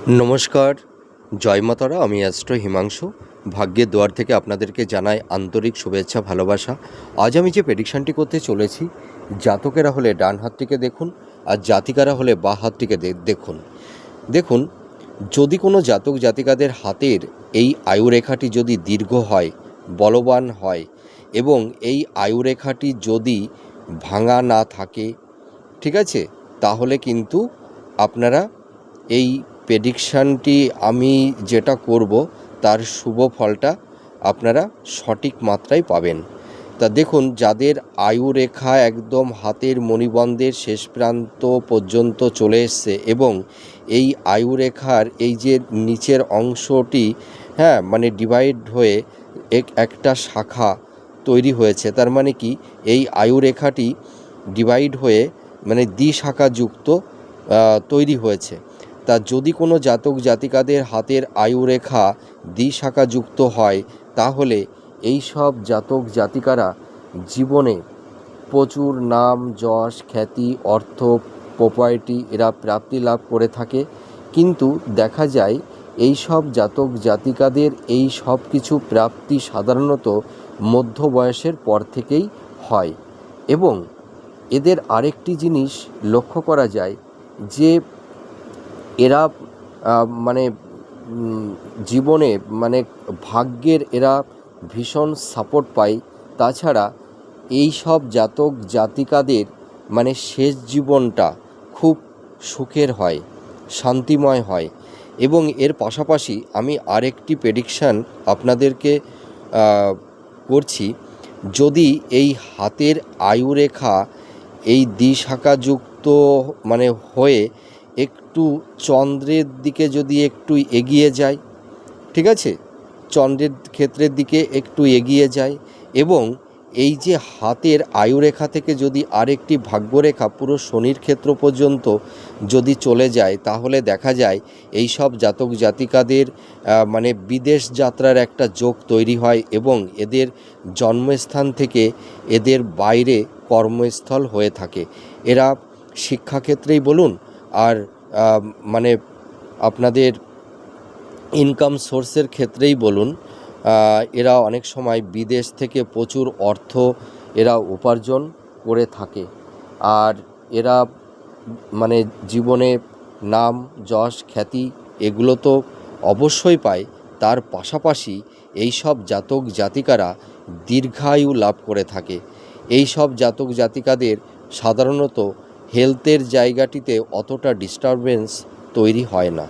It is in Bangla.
নমস্কার, জয় মাতারা। আমি অ্যাস্ট্রো হিমাংশু, ভাগ্যের দুয়ার থেকে আপনাদেরকে জানাই আন্তরিক শুভেচ্ছা, ভালোবাসা। আজ আমি যে প্রেডিকশানটি করতে চলেছি, জাতকেরা হলে ডান হাতটিকে দেখুন, আর জাতিকারা হলে বাঁ হাতটিকে দেখুন। দেখুন, যদি কোনো জাতক জাতিকাদের হাতের এই আয়ুরেখাটি যদি দীর্ঘ হয়, বলবান হয়, এবং এই আয়ুরেখাটি যদি ভাঙা না থাকে, ঠিক আছে, তাহলে কিন্তু আপনারা এই প্রেডিকশানটি আমি যেটা করব তার শুভ ফলটা আপনারা সঠিক মাত্রায় পাবেন। তা দেখুন, যাদের আয়ুরেখা একদম হাতের মণিবন্ধের শেষ প্রান্ত পর্যন্ত চলে এসছে এবং এই আয়ুরেখার এই যে নিচের অংশটি মানে ডিভাইড হয়ে একটা শাখা তৈরি হয়েছে, তার মানে কি এই আয়ুরেখাটি ডিভাইড হয়ে মানে দ্বিশাখাযুক্ত তৈরি হয়েছে। তা যদি কোনো জাতক জাতিকাদের হাতের আয়ুরেখা দ্বিশাখাযুক্ত হয়, তাহলে এই সব জাতক জাতিকারা জীবনে প্রচুর নাম, যশ, খ্যাতি, অর্থ, প্রপার্টি এরা প্রাপ্তি লাভ করে থাকে। কিন্তু দেখা যায় এই সব জাতক জাতিকাদের এই সব কিছু প্রাপ্তি সাধারণত মধ্য বয়সের পর থেকেই হয়। এবং এদের আরেকটি জিনিস লক্ষ্য করা যায় যে এরা মানে জীবনে মানে ভাগ্যের এরা ভীষণ সাপোর্ট পায়। তাছাড়া এই সব জাতক জাতিকাদের মানে শেষ জীবনটা খুব সুখের হয়, শান্তিময় হয়। এবং এর পাশাপাশি আমি আরেকটি প্রেডিকশান আপনাদেরকে করছি। যদি এই হাতের আয়ুরেখা এই দ্বিশাখাযুক্ত মানে হয়ে একটু চন্দ্রের দিকে যদি একটু এগিয়ে যায়, ঠিক আছে, চন্দ্রের ক্ষেত্রের দিকে একটু এগিয়ে যায়, এবং এই যে হাতের আয়ুরেখা থেকে যদি আরেকটি ভাগ্যরেখা পুরো শনির ক্ষেত্র পর্যন্ত যদি চলে যায়, তাহলে দেখা যায় এই সব জাতক জাতিকাদের মানে বিদেশ যাত্রার একটা যোগ তৈরি হয় এবং এদের জন্মস্থান থেকে এদের বাইরে কর্মস্থল হয়ে থাকে। এরা শিক্ষাক্ষেত্রেই বলুন আর মানে আপনাদের ইনকাম সোর্সের ক্ষেত্রেই বলুন, এরা অনেক সময় বিদেশ থেকে প্রচুর অর্থ এরা উপার্জন করে থাকে। আর এরা মানে জীবনে নাম, যশ, খ্যাতি এগুলো তো অবশ্যই পায়। তার পাশাপাশি এই সব জাতক জাতিকারা দীর্ঘায়ু লাভ করে থাকে। এই সব জাতক জাতিকাদের সাধারণত হেলথের জায়গাটিতে অতটা ডিস্টারবেন্স তৈরি হয় না।